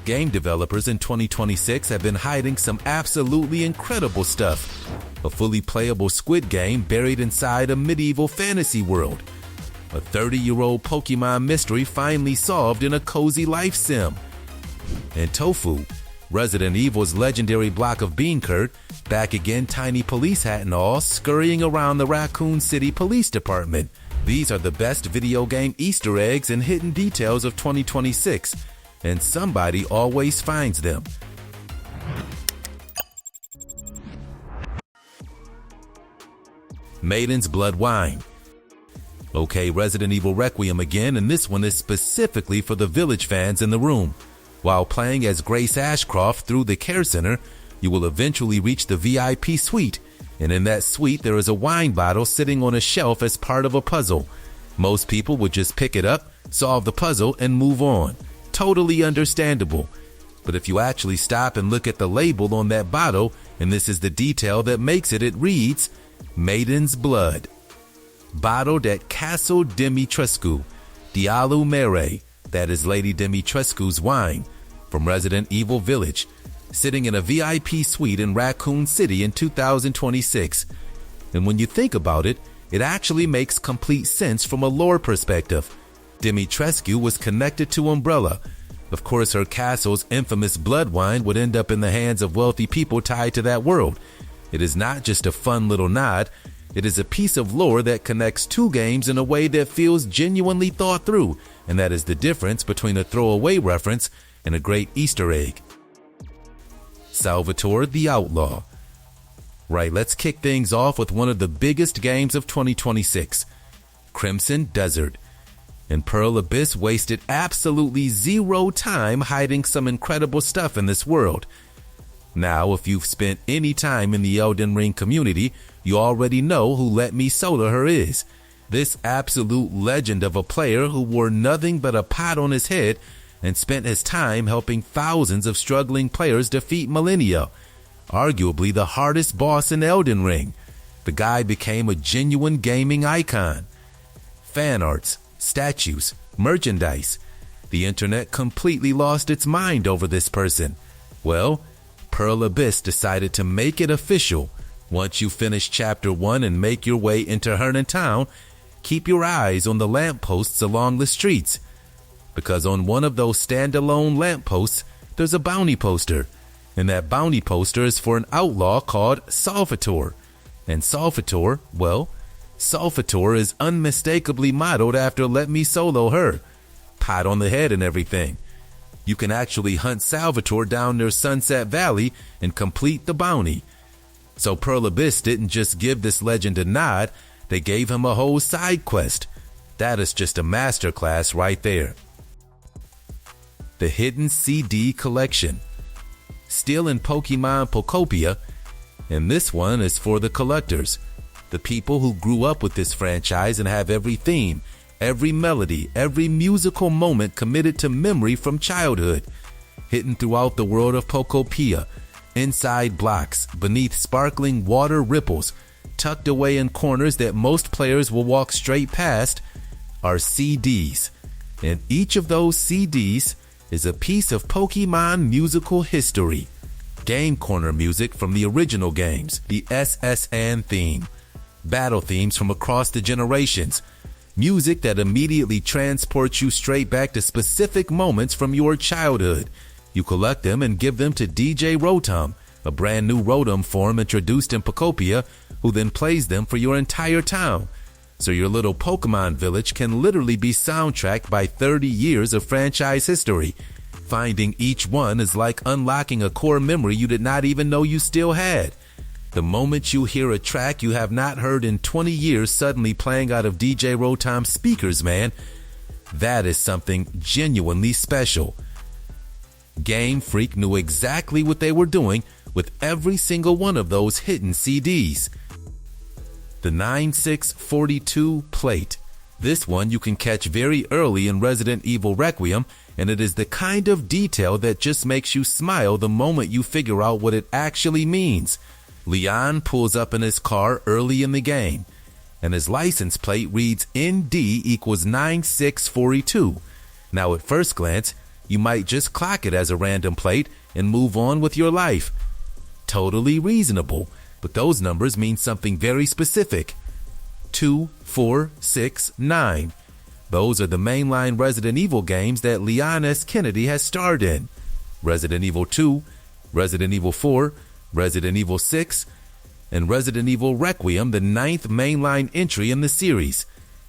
game developers in 2026 have been hiding some absolutely incredible stuff. A fully playable Squid Game buried inside a medieval fantasy world. A 30-year-old Pokemon mystery finally solved in a cozy life sim. And Tofu, Resident Evil's legendary block of bean curd, back again, tiny police hat and all, scurrying around the Raccoon City Police Department. These are the best video game Easter eggs and hidden details of 2026, and somebody always finds them. Maiden's Blood Wine. Okay, Resident Evil Requiem again, and this one is specifically for the Village fans in the room. While playing as Grace Ashcroft through the care center, you will eventually reach the VIP suite, and in that suite there is a wine bottle sitting on a shelf as part of a puzzle. Most people would just pick it up, solve the puzzle, and move on. Totally understandable. But if you actually stop and look at the label on that bottle, and this is the detail that makes it, it reads, Maiden's Blood. Bottled at Castle Dimitrescu, Diallo Mere, that is Lady Dimitrescu's wine, from Resident Evil Village, sitting in a VIP suite in Raccoon City in 2026. And when you think about it, it actually makes complete sense from a lore perspective. Dimitrescu was connected to Umbrella. Of course, her castle's infamous blood wine would end up in the hands of wealthy people tied to that world. It is not just a fun little nod. It is a piece of lore that connects two games in a way that feels genuinely thought through, and that is the difference between a throwaway reference and a great Easter egg. Salvatore the Outlaw. Right, let's kick things off with one of the biggest games of 2026, Crimson Desert. And Pearl Abyss wasted absolutely zero time hiding some incredible stuff in this world. Now, if you've spent any time in the Elden Ring community, you already know who Let Me Solar Her is. This absolute legend of a player who wore nothing but a pot on his head and spent his time helping thousands of struggling players defeat Millennia, arguably the hardest boss in Elden Ring. The guy became a genuine gaming icon. Fan arts, statues, merchandise. The internet completely lost its mind over this person. Well, Pearl Abyss decided to make it official. Once you finish Chapter 1 and make your way into Hernan Town, keep your eyes on the lampposts along the streets. Because on one of those standalone lampposts, there's a bounty poster. And that bounty poster is for an outlaw called Salvatore. And Salvatore, well, Salvatore is unmistakably modeled after Let Me Solo Her. Pot on the head and everything. You can actually hunt Salvatore down near Sunset Valley and complete the bounty. So Pearl Abyss didn't just give this legend a nod, they gave him a whole side quest. That is just a masterclass right there. The Hidden CD Collection. Still in Pokemon Pokopia, and this one is for the collectors. The people who grew up with this franchise and have every theme, every melody, every musical moment committed to memory from childhood. Hidden throughout the world of Pokopia, inside blocks, beneath sparkling water ripples, tucked away in corners that most players will walk straight past, are CDs. And each of those CDs is a piece of Pokemon musical history. Game Corner music from the original games, the SSN theme, battle themes from across the generations, music that immediately transports you straight back to specific moments from your childhood. You collect them and give them to DJ Rotom, a brand new Rotom form introduced in Pokopia, who then plays them for your entire town. So your little Pokemon village can literally be soundtracked by 30 years of franchise history. Finding each one is like unlocking a core memory you did not even know you still had. The moment you hear a track you have not heard in 20 years suddenly playing out of DJ Rotom's speakers, man, that is something genuinely special. Game Freak knew exactly what they were doing with every single one of those hidden CDs. The 9642 plate. This one you can catch very early in Resident Evil Requiem, and it is the kind of detail that just makes you smile the moment you figure out what it actually means. Leon pulls up in his car early in the game, and his license plate reads ND equals 9642. Now at first glance, You might just clock it as a random plate and move on with your life. Totally reasonable, but those numbers mean something very specific. 2, 4, 6, 9. Those are the mainline Resident Evil games that Leon S. Kennedy has starred in. Resident Evil 2, Resident Evil 4, Resident Evil 6, and Resident Evil Requiem, the 9th mainline entry in the series.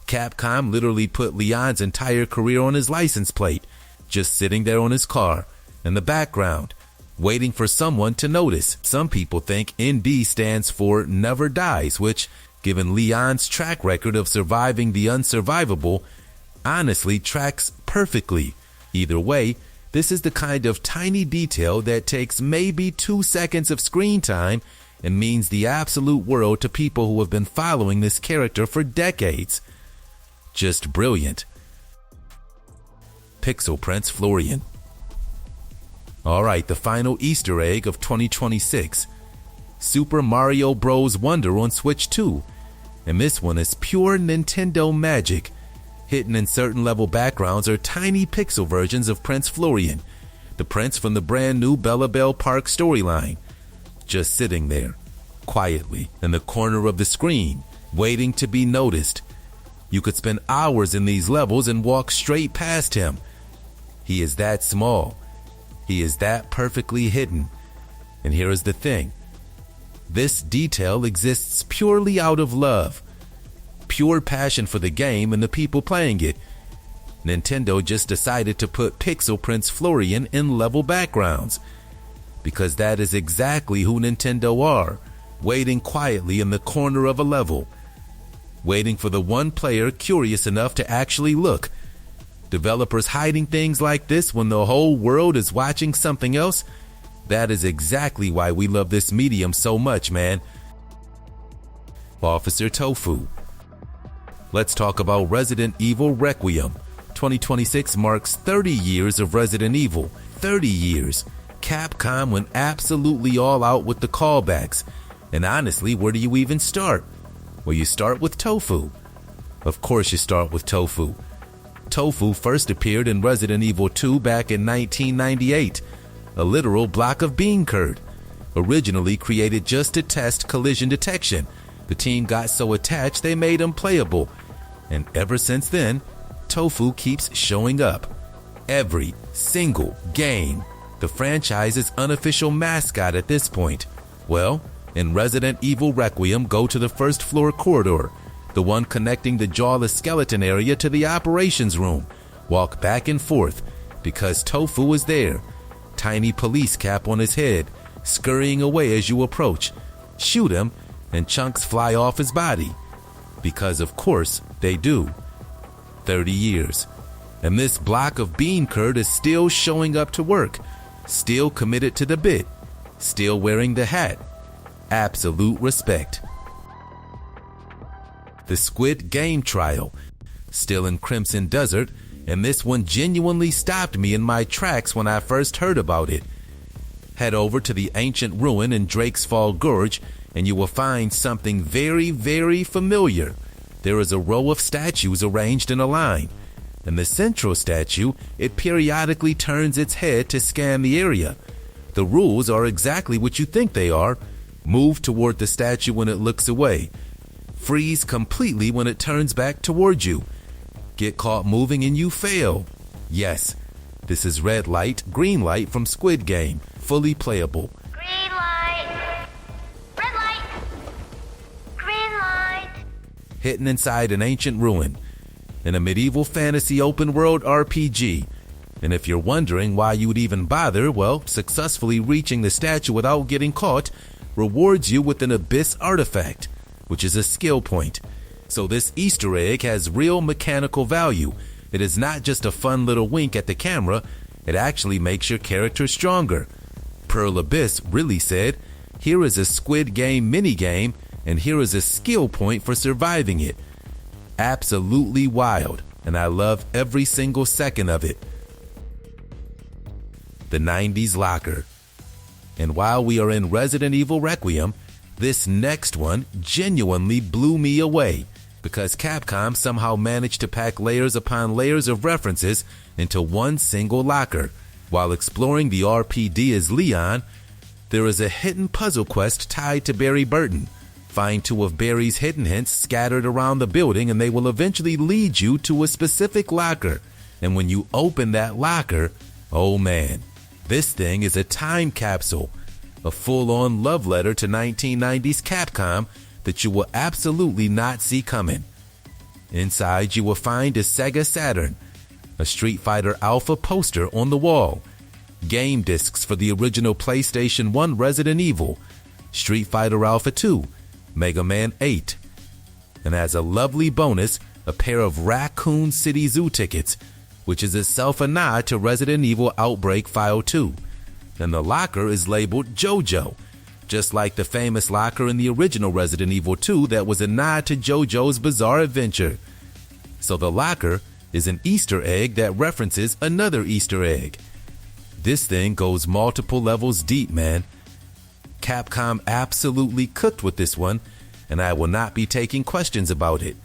Capcom literally put Leon's entire career on his license plate, just sitting there on his car, in the background, waiting for someone to notice. Some people think ND stands for Never Dies, which, given Leon's track record of surviving the unsurvivable, honestly tracks perfectly. Either way, this is the kind of tiny detail that takes maybe 2 seconds of screen time and means the absolute world to people who have been following this character for decades. Just brilliant. Pixel Prince Florian. Alright, the final Easter egg of 2026. Super Mario Bros. Wonder on Switch 2. And this one is pure Nintendo magic. Hidden in certain level backgrounds are tiny pixel versions of Prince Florian, the prince from the brand new Bella Bell Park storyline. Just sitting there, quietly, in the corner of the screen, waiting to be noticed. You could spend hours in these levels and walk straight past him. He is that small. He is that perfectly hidden. And here is the thing. This detail exists purely out of love. Pure passion for the game and the people playing it. Nintendo just decided to put Pixel Prince Florian in level backgrounds. Because that is exactly who Nintendo are, waiting quietly in the corner of a level. Waiting for the one player curious enough to actually look. Developers hiding things like this when the whole world is watching something else? That is exactly why we love this medium so much, man. Officer Tofu. Let's talk about Resident Evil Requiem. 2026 marks 30 years of Resident Evil. 30 years. Capcom went absolutely all out with the callbacks. And honestly, where do you even start? Well, you start with Tofu. Of course you start with Tofu. Tofu first appeared in Resident Evil 2 back in 1998. A literal block of bean curd. Originally created just to test collision detection. The team got so attached they made him playable. And ever since then, Tofu keeps showing up. Every single game. The franchise's unofficial mascot at this point. Well, in Resident Evil Requiem, go to the first floor corridor, the one connecting the jawless skeleton area to the operations room. Walk back and forth, because Tofu is there. Tiny police cap on his head, scurrying away as you approach. Shoot him, and chunks fly off his body. Because of course they do. 30 years. And this block of bean curd is still showing up to work. Still committed to the bit. Still wearing the hat. Absolute respect. The Squid Game trial. Still in Crimson Desert, and this one genuinely stopped me in my tracks when I first heard about it. Head over to the ancient ruin in Drake's Fall Gorge, and you will find something very, very familiar. There is a row of statues arranged in a line. In the central statue, it periodically turns its head to scan the area. The rules are exactly what you think they are. Move toward the statue when it looks away. Freeze completely when it turns back toward you. Get caught moving and you fail. Yes, this is red light, green light from Squid Game. Fully playable. Green light. Red light. Green light. Hidden inside an ancient ruin. In a medieval fantasy open world RPG. And if you're wondering why you would even bother, well, successfully reaching the statue without getting caught rewards you with an abyss artifact, which is a skill point. So this Easter egg has real mechanical value. It is not just a fun little wink at the camera, it actually makes your character stronger. Pearl Abyss really said, here is a Squid Game minigame, and here is a skill point for surviving it. Absolutely wild, and I love every single second of it. The 90s Locker. And while we are in Resident Evil Requiem, this next one genuinely blew me away, because Capcom somehow managed to pack layers upon layers of references into one single locker. While exploring the RPD as Leon, there is a hidden puzzle quest tied to Barry Burton. Find 2 of Barry's hidden hints scattered around the building, and they will eventually lead you to a specific locker. And when you open that locker, oh man, this thing is a time capsule, a full-on love letter to 1990s Capcom that you will absolutely not see coming. Inside, you will find a Sega Saturn, a Street Fighter Alpha poster on the wall, game discs for the original PlayStation 1 Resident Evil, Street Fighter Alpha 2, Mega Man 8, and as a lovely bonus, a pair of Raccoon City Zoo tickets, which is itself a nod to Resident Evil Outbreak File 2. And the locker is labeled JoJo, just like the famous locker in the original Resident Evil 2 that was a nod to JoJo's Bizarre Adventure. So the locker is an Easter egg that references another Easter egg. This thing goes multiple levels deep, man. Capcom absolutely cooked with this one, and I will not be taking questions about it.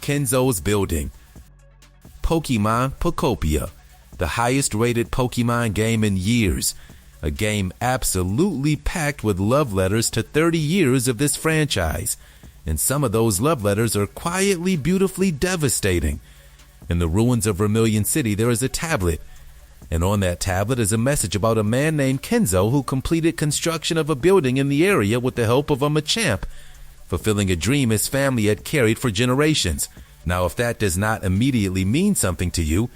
Kenzo's Building. Pokemon Pokopia, the highest rated Pokemon game in years. A game absolutely packed with love letters to 30 years of this franchise. And some of those love letters are quietly, beautifully devastating. In the ruins of Vermilion City, there is a tablet. And on that tablet is a message about a man named Kenzo who completed construction of a building in the area with the help of a Machamp, fulfilling a dream his family had carried for generations. Now, if that does not immediately mean something to you,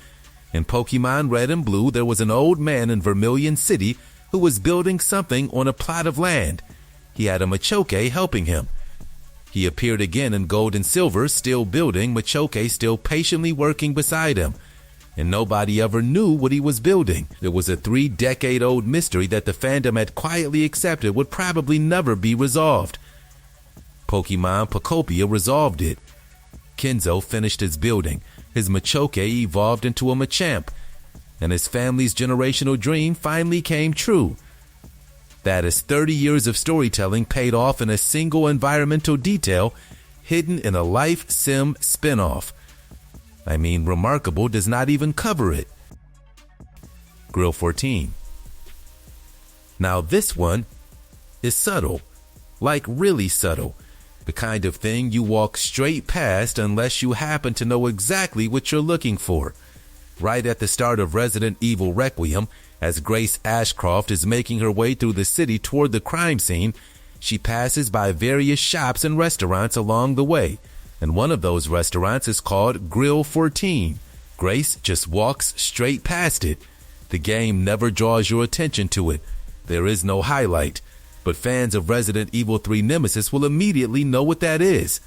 in Pokemon Red and Blue, there was an old man in Vermilion City who was building something on a plot of land. He had a Machoke helping him. He appeared again in Gold and Silver, still building, Machoke still patiently working beside him. And nobody ever knew what he was building. It was a 3-decade-old mystery that the fandom had quietly accepted would probably never be resolved. Pokemon Pokopia resolved it. Kenzo finished his building. His Machoke evolved into a Machamp, and his family's generational dream finally came true. That is 30 years of storytelling paid off in a single environmental detail hidden in a life sim spin-off. I mean, remarkable does not even cover it. Grill 14. Now this one is subtle, like really subtle. The kind of thing you walk straight past unless you happen to know exactly what you're looking for. Right at the start of Resident Evil Requiem, as Grace Ashcroft is making her way through the city toward the crime scene, she passes by various shops and restaurants along the way. And one of those restaurants is called Grill 14. Grace just walks straight past it. The game never draws your attention to it. There is no highlight. But fans of Resident Evil 3 Nemesis will immediately know what that is.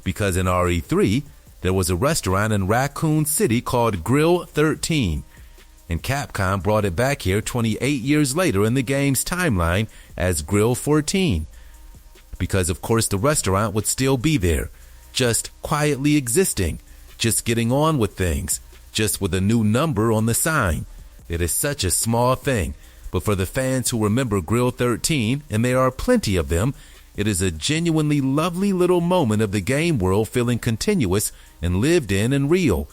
Because in RE3, there was a restaurant in Raccoon City called Grill 13. And Capcom brought it back here 28 years later in the game's timeline as Grill 14. Because of course the restaurant would still be there, just quietly existing, just getting on with things, just with a new number on the sign. It is such a small thing. But for the fans who remember Grill 13, and there are plenty of them, it is a genuinely lovely little moment of the game world feeling continuous and lived in and real.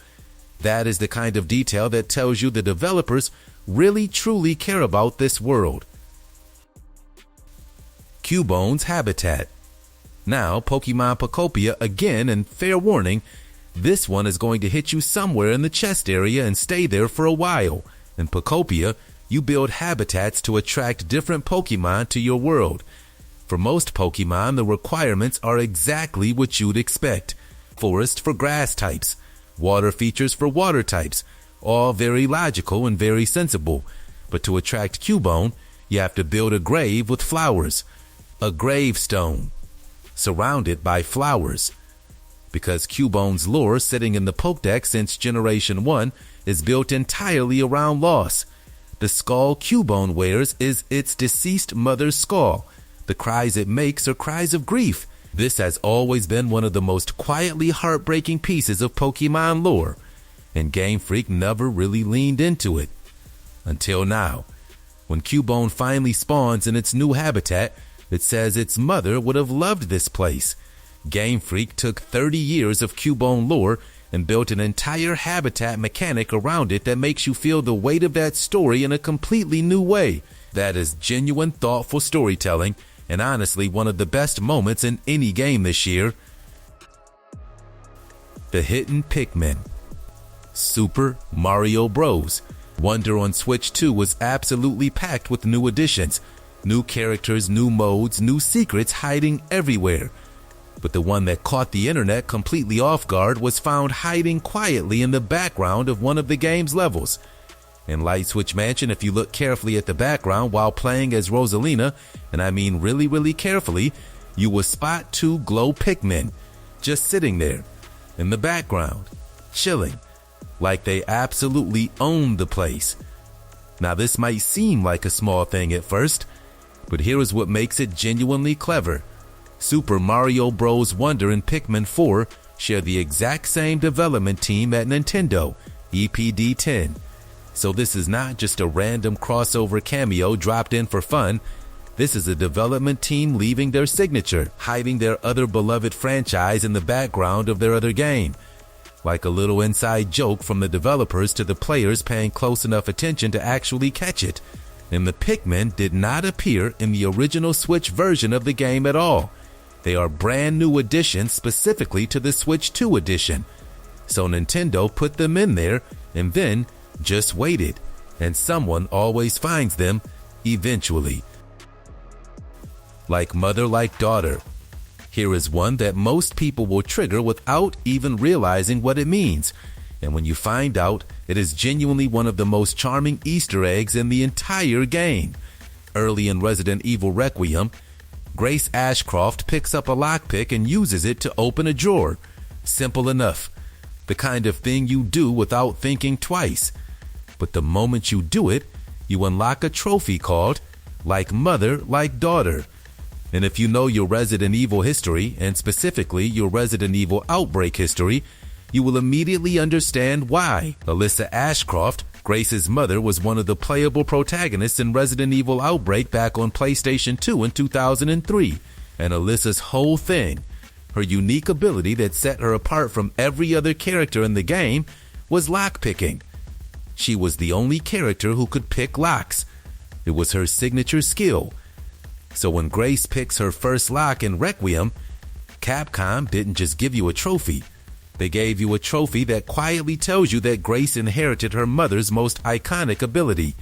That is the kind of detail that tells you the developers really truly care about this world. Cubone's Habitat. Now, Pokemon Pokopia again, and fair warning, this one is going to hit you somewhere in the chest area and stay there for a while. In Pokopia, you build habitats to attract different Pokemon to your world. For most Pokemon, the requirements are exactly what you'd expect. Forest for grass types, water features for water types, all very logical and very sensible. But to attract Cubone, you have to build a grave with flowers, a gravestone, surrounded by flowers. Because Cubone's lore sitting in the Pokédex since Generation 1 is built entirely around loss. The skull Cubone wears is its deceased mother's skull. The cries it makes are cries of grief. This has always been one of the most quietly heartbreaking pieces of Pokemon lore, and Game Freak never really leaned into it. Until now. When Cubone finally spawns in its new habitat, it says its mother would have loved this place. Game Freak took 30 years of Cubone lore and built an entire habitat mechanic around it that makes you feel the weight of that story in a completely new way. That is genuine, thoughtful storytelling, and honestly one of the best moments in any game this year. The hidden Pikmin. Super Mario Bros. Wonder on Switch 2 was absolutely packed with new additions, new characters, new modes, new secrets hiding everywhere. But the one that caught the internet completely off guard was found hiding quietly in the background of one of the game's levels. In Light Switch Mansion, if you look carefully at the background while playing as Rosalina, and I mean really carefully, you will spot 2 glow Pikmin just sitting there in the background, chilling, like they absolutely own the place. Now this might seem like a small thing at first, but here is what makes it genuinely clever. Super Mario Bros. Wonder and Pikmin 4 share the exact same development team at Nintendo, EPD10. So this is not just a random crossover cameo dropped in for fun. This is a development team leaving their signature, hiding their other beloved franchise in the background of their other game. Like a little inside joke from the developers to the players paying close enough attention to actually catch it. And the Pikmin did not appear in the original Switch version of the game at all. They are brand new additions specifically to the Switch 2 edition. So Nintendo put them in there and then just waited, and someone always finds them eventually. Like mother, like daughter. Here is one that most people will trigger without even realizing what it means. And when you find out, it is genuinely one of the most charming Easter eggs in the entire game. Early in Resident Evil Requiem, Grace Ashcroft picks up a lockpick and uses it to open a drawer. Simple enough. The kind of thing you do without thinking twice. But the moment you do it, you unlock a trophy called Like Mother, Like Daughter. And if you know your Resident Evil history, and specifically your Resident Evil Outbreak history, you will immediately understand why. Alyssa Ashcroft, Grace's mother, was one of the playable protagonists in Resident Evil Outbreak back on PlayStation 2 in 2003. And Alyssa's whole thing, her unique ability that set her apart from every other character in the game, was lockpicking. She was the only character who could pick locks. It was her signature skill. So when Grace picks her first lock in Requiem, Capcom didn't just give you a trophy. They gave you a trophy that quietly tells you that Grace inherited her mother's most iconic ability.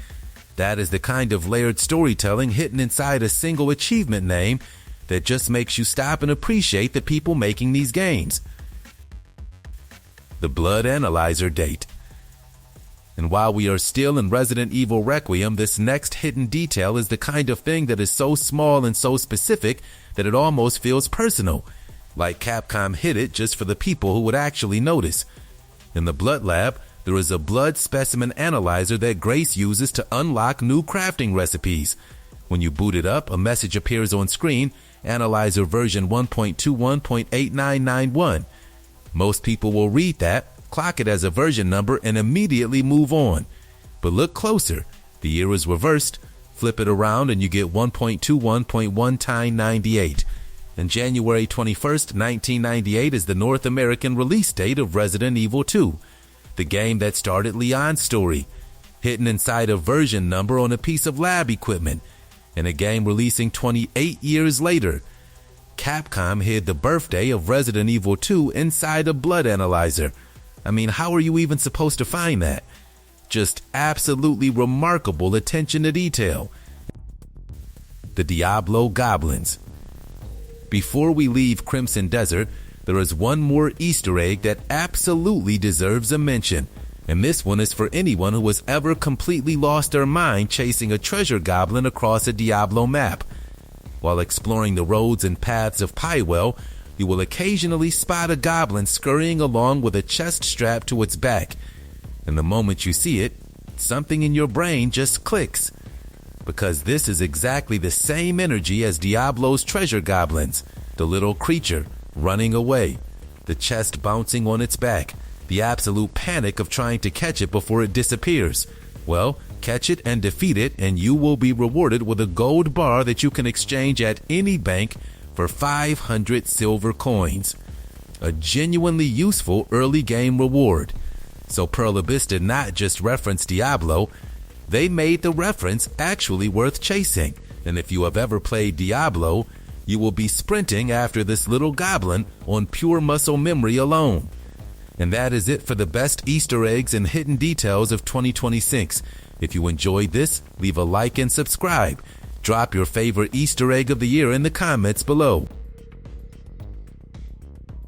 That is the kind of layered storytelling hidden inside a single achievement name that just makes you stop and appreciate the people making these games. The Blood Analyzer date. And while we are still in Resident Evil Requiem, this next hidden detail is the kind of thing that is so small and so specific that it almost feels personal. Like Capcom hid it just for the people who would actually notice. In the Blood Lab, there is a blood specimen analyzer that Grace uses to unlock new crafting recipes. When you boot it up, a message appears on screen, Analyzer version 1.21.8991. Most people will read that, clock it as a version number, and immediately move on. But look closer. The year is reversed. Flip it around and you get 1.21.1998. And January 21st, 1998 is the North American release date of Resident Evil 2, the game that started Leon's story, hidden inside a version number on a piece of lab equipment, and a game releasing 28 years later. Capcom hid the birthday of Resident Evil 2 inside a blood analyzer. I mean, how are you even supposed to find that? Just absolutely remarkable attention to detail. The Diablo Goblins. Before we leave Crimson Desert, there is one more Easter egg that absolutely deserves a mention. And this one is for anyone who has ever completely lost their mind chasing a treasure goblin across a Diablo map. While exploring the roads and paths of Pywell, you will occasionally spot a goblin scurrying along with a chest strapped to its back. And the moment you see it, something in your brain just clicks. Because this is exactly the same energy as Diablo's treasure goblins. The little creature running away, the chest bouncing on its back, the absolute panic of trying to catch it before it disappears. Well, catch it and defeat it, and you will be rewarded with a gold bar that you can exchange at any bank for 500 silver coins. a genuinely useful early game reward. So Pearl Abyss did not just reference Diablo, they made the reference actually worth chasing. And if you have ever played Diablo, you will be sprinting after this little goblin on pure muscle memory alone. And that is it for the best Easter eggs and hidden details of 2026. If you enjoyed this, leave a like and subscribe. Drop your favorite Easter egg of the year in the comments below.